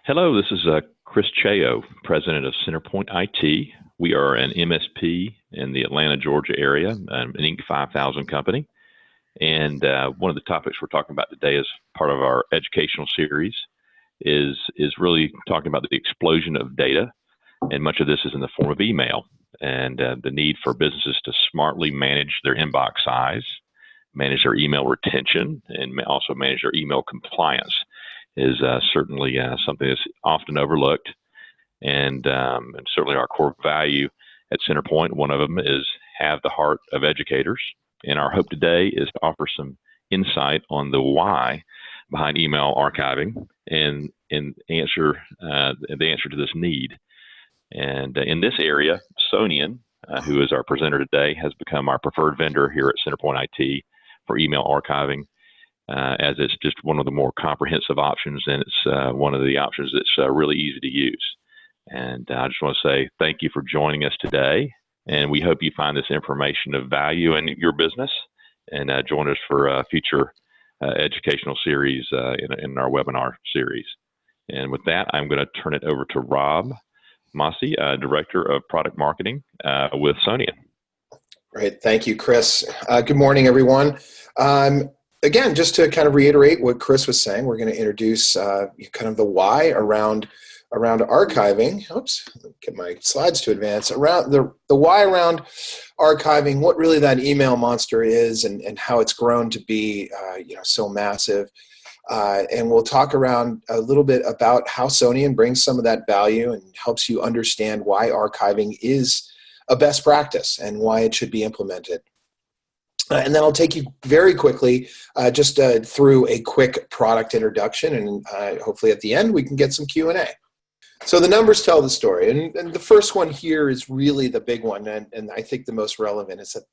Hello, this is Chris Chao, president of Centerpoint IT. We are an MSP in the Atlanta, Georgia area, an Inc. 5000 company. And one of the topics we're talking about today as part of our educational series is really talking about the explosion of data. And much of this is in the form of email and the need for businesses to smartly manage their inbox size, manage their email retention, and also manage their email compliance is certainly something that's often overlooked, and certainly our core value at Centerpoint. One of them is have the heart of educators, and our hope today is to offer some insight on the why behind email archiving and answer the answer to this need. And in this area, Sonian, who is our presenter today, has become our preferred vendor here at Centerpoint IT for email archiving, as it's just one of the more comprehensive options, and it's one of the options that's really easy to use. And I just want to say thank you for joining us today, and we hope you find this information of value in your business, and join us for a future educational series in our webinar series. And with that, I'm going to turn it over to Rob Massey, Director of Product Marketing with Sonian. Great. Thank you, Chris. Good morning, everyone. Again, just to kind of reiterate what Chris was saying, we're going to introduce kind of the why around archiving. Oops, get my slides to advance. Around the why around archiving, what really that email monster is, and how it's grown to be so massive. And we'll talk around a little bit about how Sonian brings some of that value and helps you understand why archiving is a best practice and why it should be implemented. And then I'll take you very quickly just through a quick product introduction, and hopefully at the end we can get some Q&A. So the numbers tell the story, and the first one here is really the big one, and I think the most relevant is that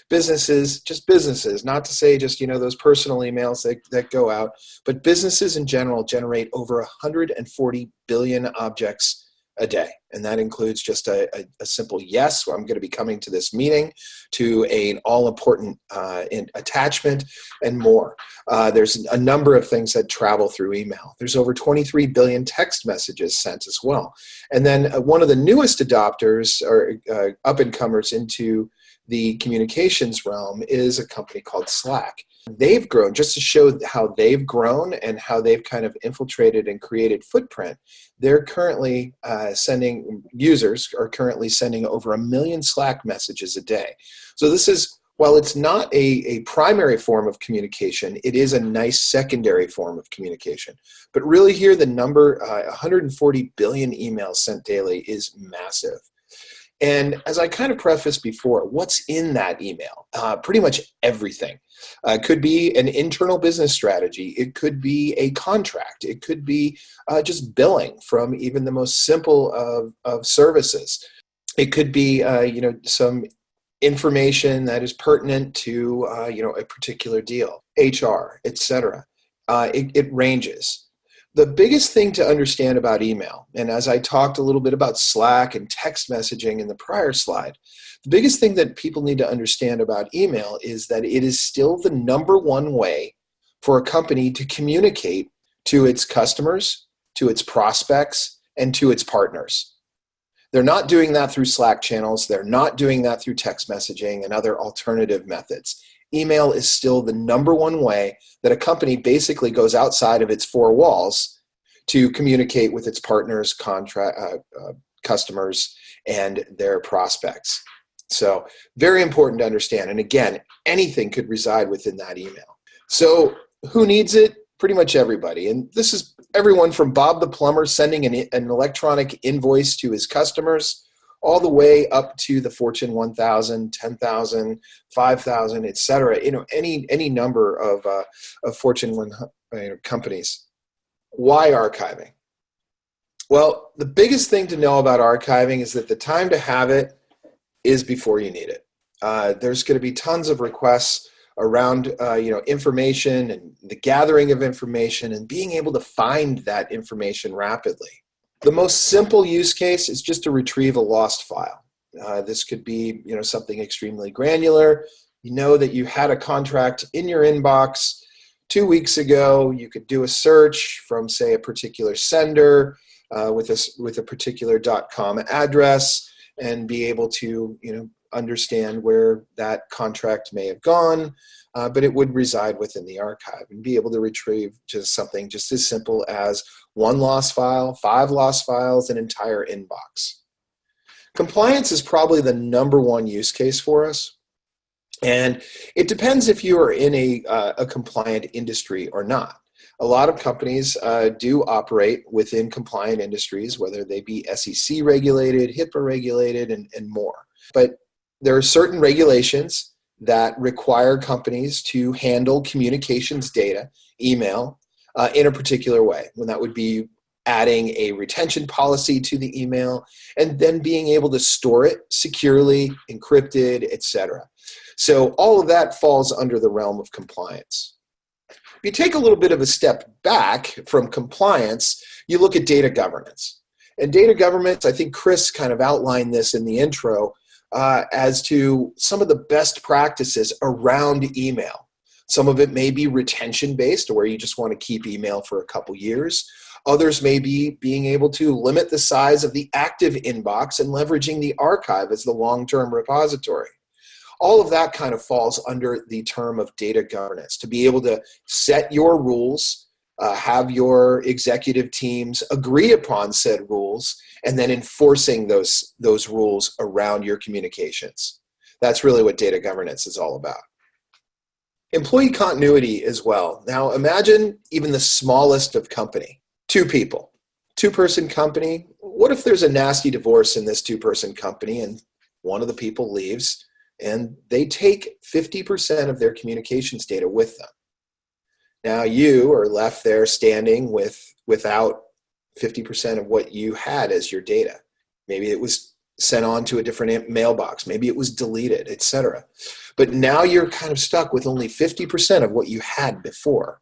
businesses, not to say just those personal emails that go out, but businesses in general generate over 140 billion objects a day. And that includes just a simple yes, I'm going to be coming to this meeting, to an all-important attachment, and more. There's a number of things that travel through email. There's over 23 billion text messages sent as well. And then one of the newest adopters or up-and-comers into the communications realm is a company called Slack. They've grown, just to show how they've grown and how they've kind of infiltrated and created footprint. They're currently users are currently sending over 1 million Slack messages a day. So this is, while it's not a primary form of communication, it is a nice secondary form of communication. But really here, the number, 140 billion emails sent daily, is massive. And as I kind of prefaced before, what's in that email? Pretty much everything. It could be an internal business strategy. It could be a contract. It could be just billing from even the most simple of services. It could be some information that is pertinent to a particular deal, HR, etc. It ranges. The biggest thing to understand about email, and as I talked a little bit about Slack and text messaging in the prior slide, the biggest thing that people need to understand about email is that it is still the number one way for a company to communicate to its customers, to its prospects, and to its partners. They're not doing that through Slack channels. They're not doing that through text messaging and other alternative methods. Email is still the number one way that a company basically goes outside of its four walls to communicate with its partners, customers, and their prospects. So very important to understand. And again, anything could reside within that email. So who needs it? Pretty much everybody. And this is everyone from Bob the plumber sending an electronic invoice to his customers, all the way up to the Fortune 1000, 10,000, 5,000, et cetera. Any number of Fortune 100 companies. Why archiving? Well, the biggest thing to know about archiving is that the time to have it is before you need it. There's going to be tons of requests around information and the gathering of information and being able to find that information rapidly. The most simple use case is just to retrieve a lost file. This could be something extremely granular. You know that you had a contract in your inbox 2 weeks ago, you could do a search from, say, a particular sender with a particular .com address and be able to, understand where that contract may have gone, but it would reside within the archive and be able to retrieve just something just as simple as one lost file, 5 lost files, an entire inbox. Compliance is probably the number one use case for us. And it depends if you are in a compliant industry or not. A lot of companies do operate within compliant industries, whether they be SEC regulated, HIPAA regulated, and more. But there are certain regulations that require companies to handle communications data, email, in a particular way. When that would be adding a retention policy to the email and then being able to store it securely, encrypted, etc. So all of that falls under the realm of compliance. If you take a little bit of a step back from compliance, you look at data governance. And data governance, I think Chris kind of outlined this in the intro, as to some of the best practices around email. Some of it may be retention-based, where you just want to keep email for a couple years. Others may be being able to limit the size of the active inbox and leveraging the archive as the long-term repository. All of that kind of falls under the term of data governance, to be able to set your rules, have your executive teams agree upon said rules, and then enforcing those rules around your communications. That's really what data governance is all about. Employee continuity as well. Now imagine even the smallest of company, 2 people, 2-person company. What if there's a nasty divorce in this 2-person company and one of the people leaves and they take 50% of their communications data with them? Now you are left there standing without 50% of what you had as your data. Maybe it was sent on to a different mailbox. Maybe it was deleted, etc. But now you're kind of stuck with only 50% of what you had before.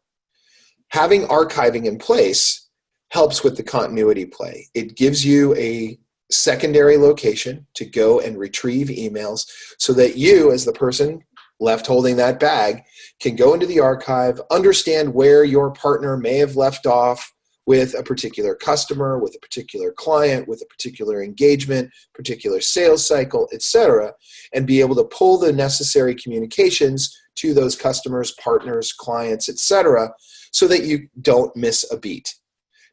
Having archiving in place helps with the continuity play. It gives you a secondary location to go and retrieve emails so that you, as the person left holding that bag, can go into the archive, understand where your partner may have left off with a particular customer, with a particular client, with a particular engagement, particular sales cycle, etc., and be able to pull the necessary communications to those customers, partners, clients, etc., so that you don't miss a beat.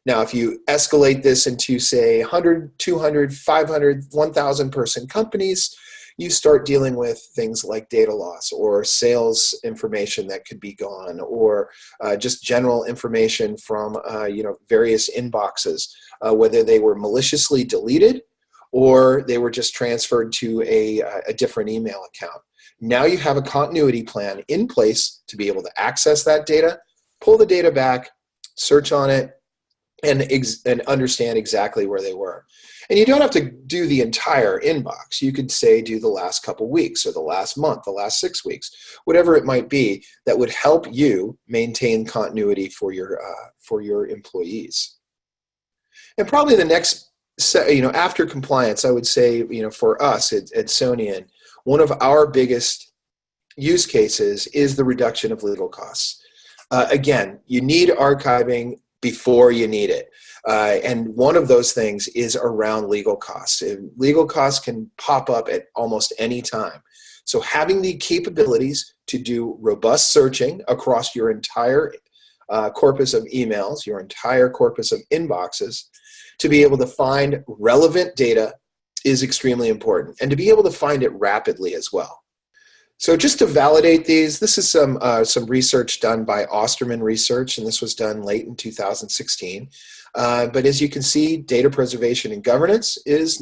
Now, if you escalate this into, say, 100, 200, 500, 1,000 person companies, you start dealing with things like data loss or sales information that could be gone, or just general information from various inboxes, whether they were maliciously deleted or they were just transferred to a different email account. Now you have a continuity plan in place to be able to access that data, pull the data back, search on it, and understand exactly where they were. And you don't have to do the entire inbox. You could say do the last couple weeks or the last month, the last 6 weeks, whatever it might be that would help you maintain continuity for your employees. And probably the next, after compliance, I would say, for us at Sonian, one of our biggest use cases is the reduction of legal costs. Again, you need archiving before you need it. And one of those things is around legal costs. Legal costs can pop up at almost any time. So having the capabilities to do robust searching across your entire corpus of emails, your entire corpus of inboxes, to be able to find relevant data is extremely important, and to be able to find it rapidly as well. So just to validate these, this is some research done by Osterman Research, and this was done late in 2016. But as you can see, data preservation and governance is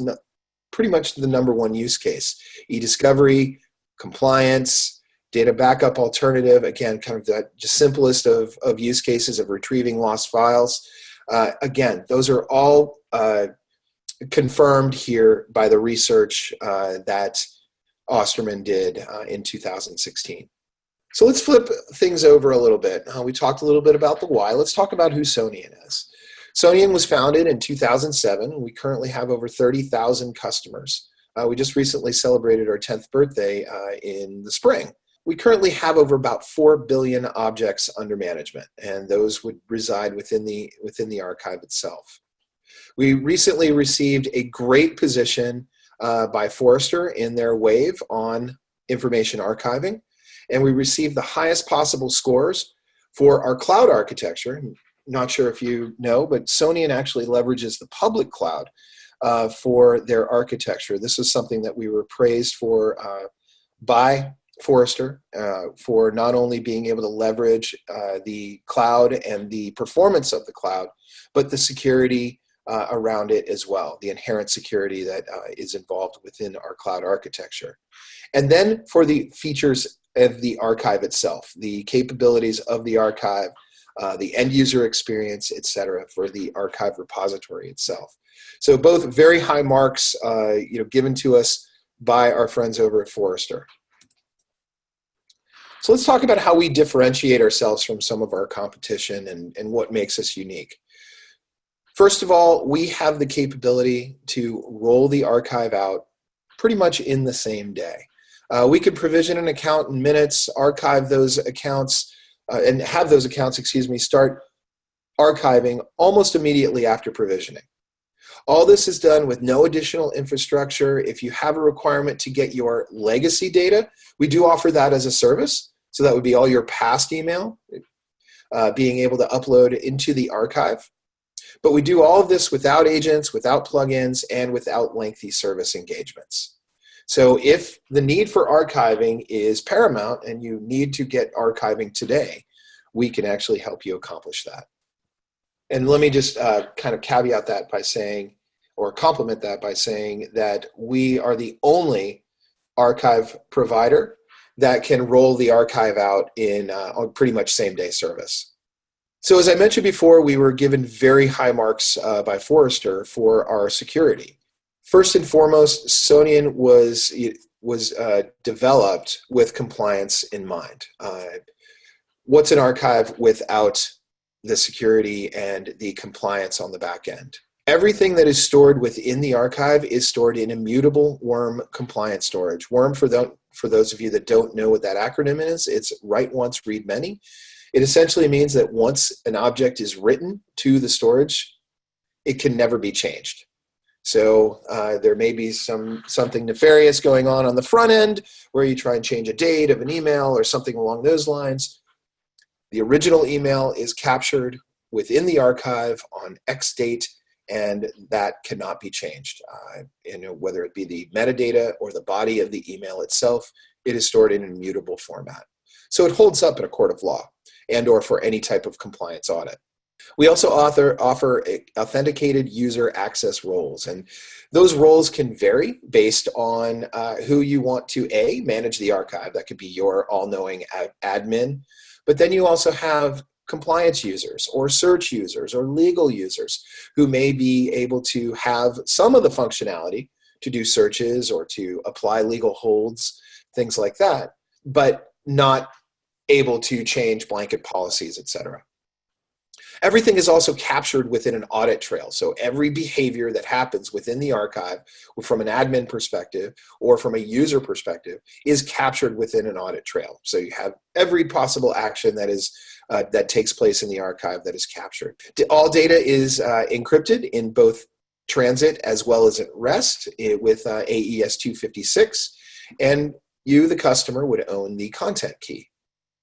pretty much the number one use case. E-discovery, compliance, data backup alternative, again, kind of the simplest of use cases of retrieving lost files. Again, those are all confirmed here by the research that Osterman did in 2016. So let's flip things over a little bit. We talked a little bit about the why. Let's talk about who Sonian is. Sonian was founded in 2007. We currently have over 30,000 customers. We just recently celebrated our 10th birthday in the spring. we currently have over about 4 billion objects under management, and those would reside within the archive itself. We recently received a great position by Forrester in their wave on information archiving, and we received the highest possible scores for our cloud architecture. Not sure if you know, but Sonian actually leverages the public cloud for their architecture. This is something that we were praised for by Forrester for not only being able to leverage the cloud and the performance of the cloud, but the security around it as well, the inherent security that is involved within our cloud architecture. And then for the features of the archive itself, the capabilities of the archive, the end user experience, etc., for the archive repository itself. So both very high marks given to us by our friends over at Forrester. So let's talk about how we differentiate ourselves from some of our competition and what makes us unique. First of all, we have the capability to roll the archive out pretty much in the same day. We can provision an account in minutes, archive those accounts, and have those accounts, start archiving almost immediately after provisioning. All this is done with no additional infrastructure. If you have a requirement to get your legacy data, we do offer that as a service. So that would be all your past email being able to upload into the archive. But we do all of this without agents, without plugins, and without lengthy service engagements. So if the need for archiving is paramount and you need to get archiving today, we can actually help you accomplish that. And let me just kind of caveat that by saying, or complement that by saying that we are the only archive provider that can roll the archive out in on pretty much same-day service. So as I mentioned before, we were given very high marks by Forrester for our security. First and foremost, Sonian was developed with compliance in mind. What's an archive without the security and the compliance on the back end? Everything that is stored within the archive is stored in immutable WORM compliant storage. WORM, for those of you that don't know what that acronym is, it's write once, read many. It essentially means that once an object is written to the storage, it can never be changed. So there may be something nefarious going on the front end where you try and change a date of an email or something along those lines. The original email is captured within the archive on X date, and that cannot be changed. Whether it be the metadata or the body of the email itself, it is stored in an immutable format. So it holds up in a court of law and or for any type of compliance audit. We also offer authenticated user access roles, and those roles can vary based on who you want to manage the archive. That could be your all-knowing admin, but then you also have compliance users or search users or legal users who may be able to have some of the functionality to do searches or to apply legal holds, things like that, but not able to change blanket policies, etc. Everything is also captured within an audit trail. So every behavior that happens within the archive from an admin perspective or from a user perspective is captured within an audit trail. So you have every possible action that takes place in the archive that is captured. All data is encrypted in both transit as well as at rest with AES 256, and you, the customer, would own the content key.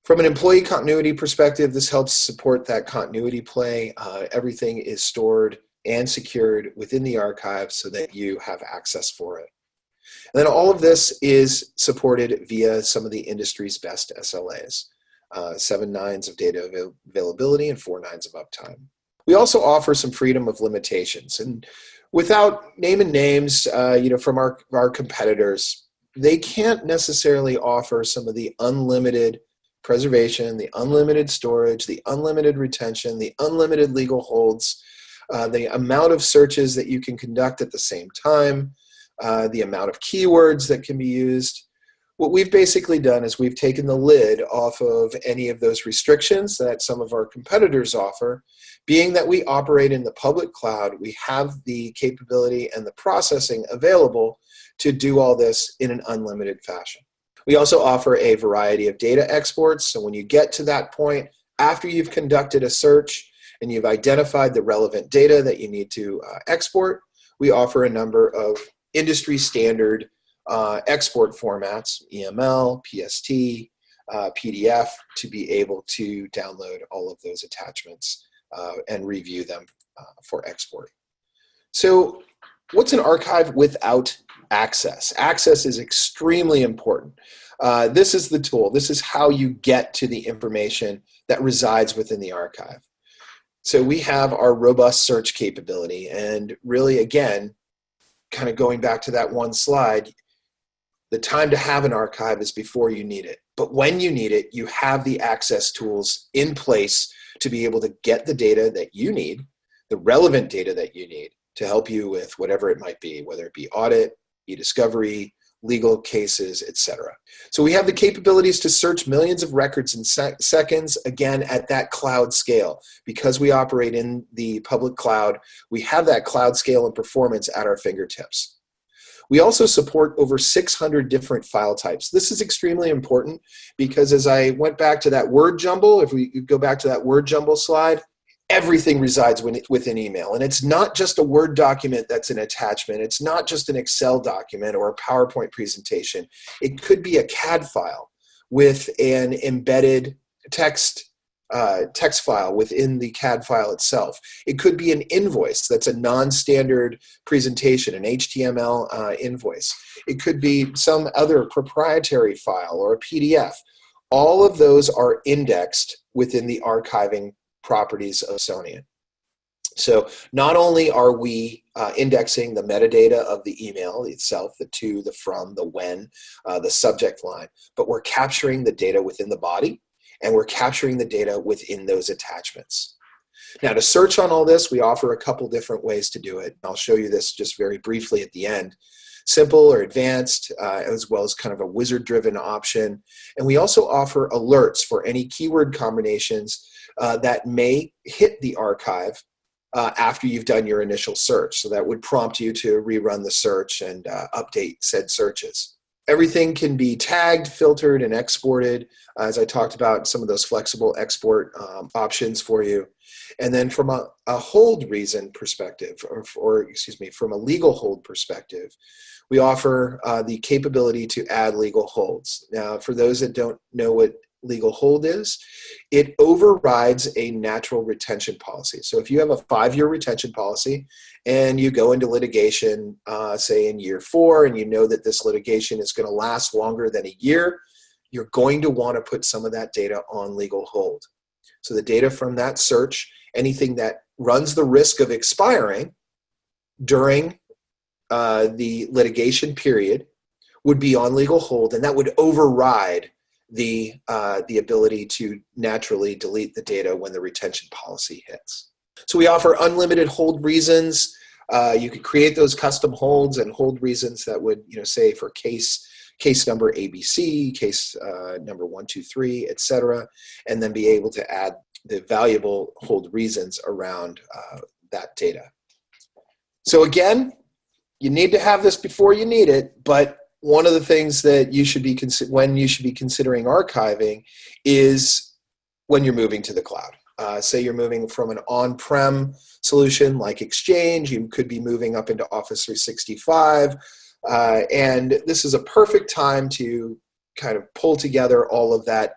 From an employee continuity perspective, this helps support that continuity play. Everything is stored and secured within the archive so that you have access for it. And then all of this is supported via some of the industry's best SLAs, 7 nines of data availability and 4 nines of uptime. We also offer some freedom of limitations, and without naming names, from our competitors, they can't necessarily offer some of the unlimited preservation, the unlimited storage, the unlimited retention, the unlimited legal holds, the amount of searches that you can conduct at the same time, the amount of keywords that can be used. What we've basically done is we've taken the lid off of any of those restrictions that some of our competitors offer. Being that we operate in the public cloud, we have the capability and the processing available to do all this in an unlimited fashion. We also offer a variety of data exports. So when you get to that point, after you've conducted a search and you've identified the relevant data that you need to export, we offer a number of industry standard export formats, EML, PST, PDF, to be able to download all of those attachments and review them for export. So what's an archive without access? Access is extremely important. This is the tool. This is how you get to the information that resides within the archive. So we have our robust search capability, and really, again, kind of going back to that one slide, the time to have an archive is before you need it. But when you need it, you have the access tools in place to be able to get the data that you need, the relevant data that you need to help you with whatever it might be, whether it be audit, e-discovery, legal cases, etc. So we have the capabilities to search millions of records in seconds, again, at that cloud scale. Because we operate in the public cloud, we have that cloud scale and performance at our fingertips. We also support over 600 different file types. This is extremely important because as I went back to that word jumble, if we go back to that word jumble slide, everything resides within email. And it's not just a Word document that's an attachment. It's not just an Excel document or a PowerPoint presentation. It could be a CAD file with an embedded text file within the CAD file itself. It could be an invoice that's a non-standard presentation, an HTML invoice. It could be some other proprietary file or a PDF. All of those are indexed within the archiving properties of Sonian. So not only are we indexing the metadata of the email itself, the to, the from, the when, the subject line, but we're capturing the data within the body, and we're capturing the data within those attachments. Now, to search on all this, we offer a couple different ways to do it. I'll show you this just very briefly at the end. Simple or advanced, as well as kind of a wizard-driven option. And we also offer alerts for any keyword combinations that may hit the archive after you've done your initial search. So that would prompt you to rerun the search and update said searches. Everything can be tagged, filtered, and exported, as I talked about some of those flexible export options for you. And then from a hold reason perspective, or excuse me, from a legal hold perspective, we offer the capability to add legal holds. Now, for those that don't know what legal hold is, it overrides a natural retention policy. So if you have a 5-year retention policy and you go into litigation, say in year 4, and you know that this litigation is going to last longer than a year, you're going to want to put some of that data on legal hold. So the data from that search, anything that runs the risk of expiring during the litigation period, would be on legal hold, and that would override the ability to naturally delete the data when the retention policy hits. So we offer unlimited hold reasons. You could create those custom holds and hold reasons that would, say for case number ABC, case number 123, etc., and then be able to add the valuable hold reasons around that data. So again, you need to have this before you need it, but one of the things that you should be when you should be considering archiving is when you're moving to the cloud. Say you're moving from an on-prem solution like Exchange, you could be moving up into Office 365, and this is a perfect time to kind of pull together all of that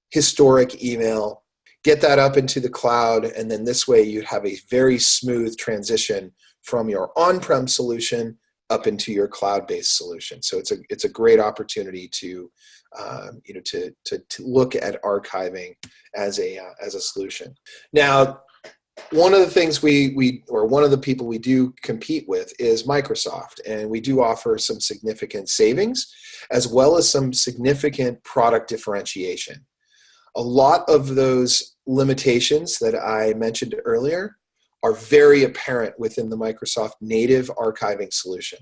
historic email, get that up into the cloud, and then this way you have a very smooth transition from your on-prem solution up into your cloud-based solution. So it's a great opportunity to look at archiving as a solution. Now, one of the things one of the people we do compete with is Microsoft, and we do offer some significant savings as well as some significant product differentiation. A lot of those limitations that I mentioned earlier are very apparent within the Microsoft native archiving solution.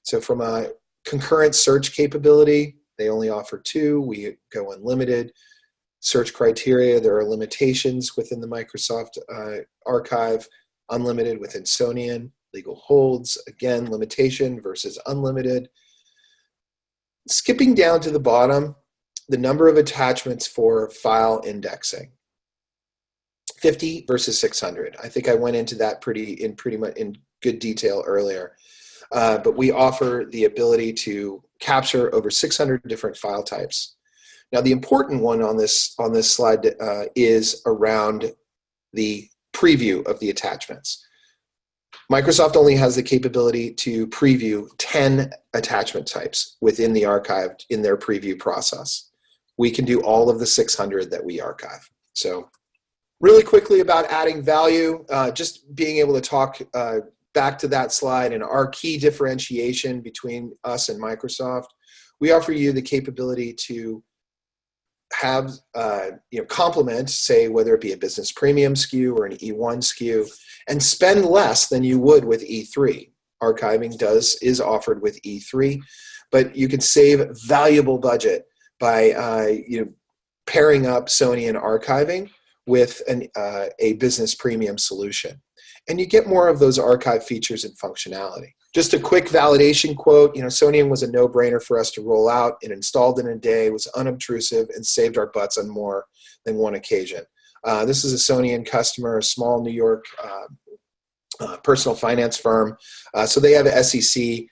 So from a concurrent search capability, they only offer 2. We go unlimited. Search criteria, there are limitations within the Microsoft archive, unlimited within Sonian. Legal holds, again, limitation versus unlimited. skipping down to the bottom, the number of attachments for file indexing. 50 versus 600. I think I went into that pretty much in good detail earlier. But we offer the ability to capture over 600 different file types. Now, the important one on this slide is around the preview of the attachments. Microsoft only has the capability to preview 10 attachment types within the archive in their preview process. We can do all of the 600 that we archive. So really quickly about adding value, just being able to talk back to that slide and our key differentiation between us and Microsoft. We offer you the capability to have, complement, say, whether it be a business premium SKU or an E1 SKU, and spend less than you would with E3. Archiving is offered with E3, but you can save valuable budget by pairing up Sonian archiving with a business premium solution. And you get more of those archive features and functionality. Just a quick validation quote, Sonian was a no-brainer for us to roll out. It installed in a day, was unobtrusive, and saved our butts on more than one occasion. This is a Sonian customer, a small New York personal finance firm. So they have SEC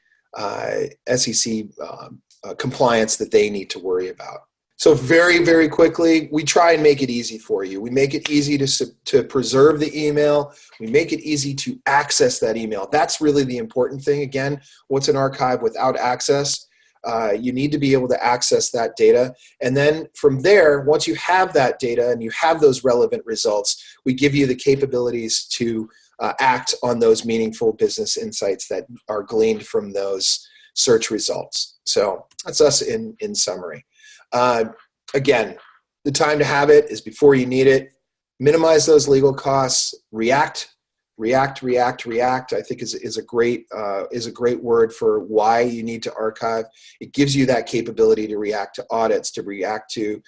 compliance that they need to worry about. So very, very quickly, we try and make it easy for you. We make it easy to preserve the email. We make it easy to access that email. That's really the important thing. Again, what's an archive without access? You need to be able to access that data. And then from there, once you have that data and you have those relevant results, we give you the capabilities to act on those meaningful business insights that are gleaned from those search results. So that's us in summary. Again, the time to have it is before you need it. Minimize those legal costs. React. I think is a great word for why you need to archive. It gives you that capability to react to audits, to react to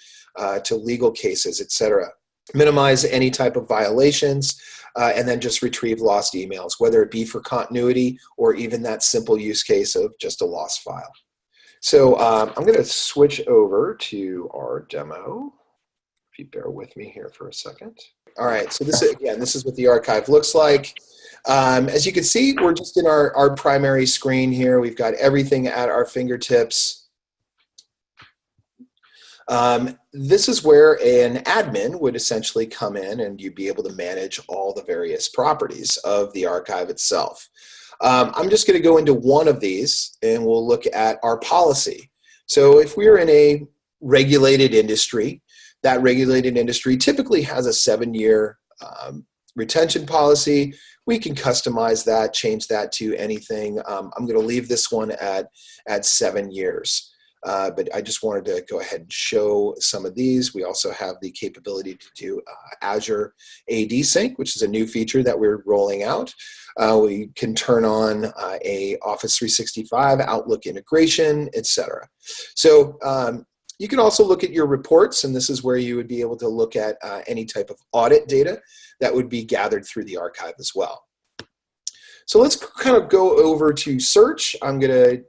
legal cases, etc. Minimize any type of violations, and then just retrieve lost emails, whether it be for continuity or even that simple use case of just a lost file. So I'm going to switch over to our demo, if you bear with me here for a second. All right, so this is what the archive looks like. As you can see, we're just in our primary screen here. We've got everything at our fingertips. This is where an admin would essentially come in and you'd be able to manage all the various properties of the archive itself. I'm just going to go into one of these and we'll look at our policy. So if we're in a regulated industry, that regulated industry typically has a 7-year retention policy. We can customize that, change that to anything. I'm going to leave this one at 7 years. But I just wanted to go ahead and show some of these. We also have the capability to do Azure AD Sync, which is a new feature that we're rolling out. We can turn on a Office 365 Outlook integration, etc. So you can also look at your reports, and this is where you would be able to look at any type of audit data that would be gathered through the archive as well. So let's kind of go over to search. I'm going to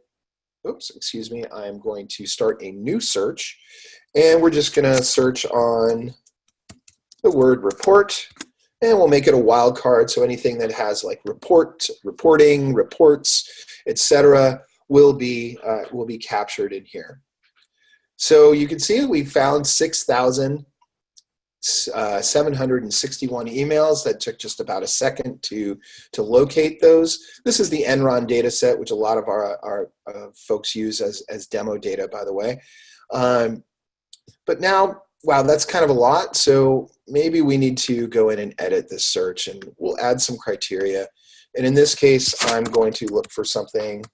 start a new search, and we're just going to search on the word report, and we'll make it a wildcard, so anything that has like reporting, reports, etc. will be captured in here. So you can see we found 6,761 emails. That took just about a second to locate those. This is the Enron data set, which a lot of our folks use as demo data, by the way. But now, wow, that's kind of a lot. So maybe we need to go in and edit this search, and we'll add some criteria. And in this case, I'm going to look for something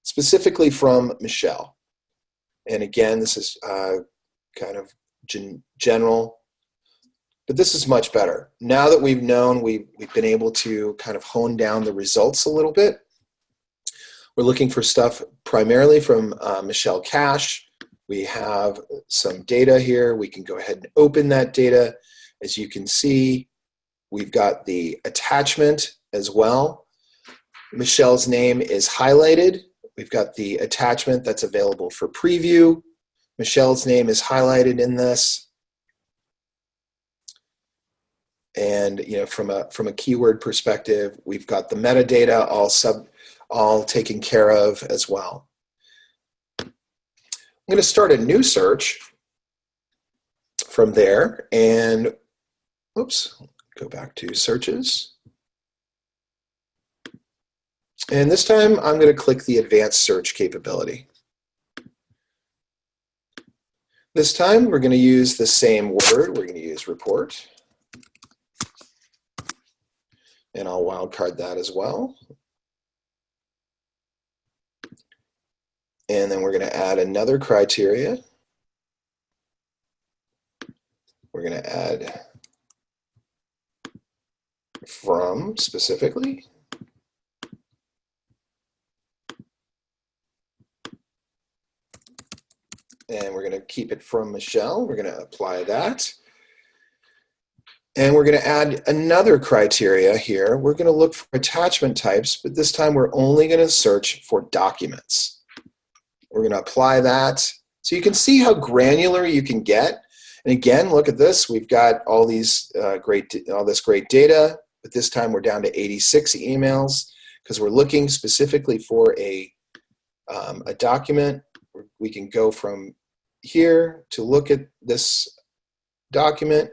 specifically from Michelle. And again, this is kind of general. But this is much better. Now that we've known, we've been able to kind of hone down the results a little bit. We're looking for stuff primarily from Michelle Cash. We have some data here. We can go ahead and open that data. As you can see, we've got the attachment as well. Michelle's name is highlighted. We've got the attachment that's available for preview. Michelle's name is highlighted in this. And from a keyword perspective, we've got the metadata all taken care of as well. I'm going to start a new search from there, and oops, go back to searches. And this time I'm going to click the advanced search capability. This time we're going to use the same word. We're going to use report. And I'll wildcard that as well. And then we're going to add another criteria. We're going to add from specifically. And we're going to keep it from Michelle. We're going to apply that. And we're going to add another criteria here. We're going to look for attachment types, but this time we're only going to search for documents. We're going to apply that. So you can see how granular you can get. And again, look at this. We've got all this great data, but this time we're down to 86 emails because we're looking specifically for a document. We can go from here to look at this document.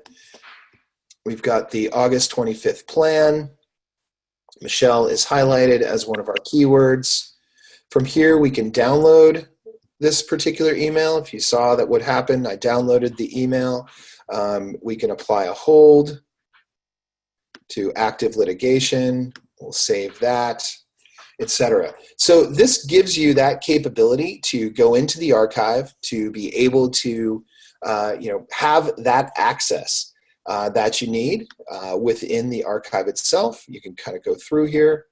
We've got the August 25th plan. Michelle is highlighted as one of our keywords. From here, we can download this particular email. If you saw that what happened, I downloaded the email. We can apply a hold to active litigation. We'll save that, etc. So this gives you that capability to go into the archive, to be able to have that access that you need within the archive itself. You can kind of go through here.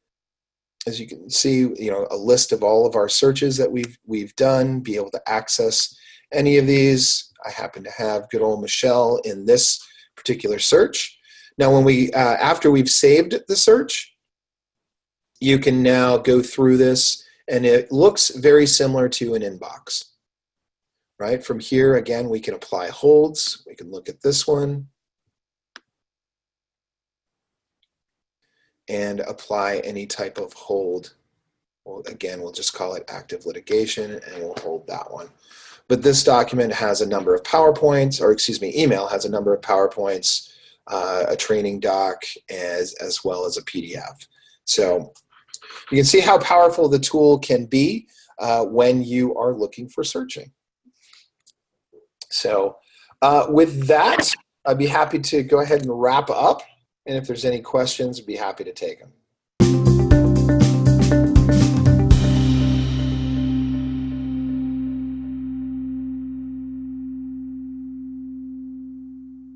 As you can see, a list of all of our searches that we've done, be able to access any of these. I happen to have good old Michelle in this particular search. Now, when after we've saved the search, you can now go through this, and it looks very similar to an inbox, right? From here, again, we can apply holds. We can look at this one and apply any type of hold. Well, again, we'll just call it active litigation, and we'll hold that one. But this document has a number of PowerPoints, or excuse me, email has a number of PowerPoints, a training doc, as well as a PDF. So you can see how powerful the tool can be when you are looking for searching. So with that, I'd be happy to go ahead and wrap up. And if there's any questions, I'd be happy to take them.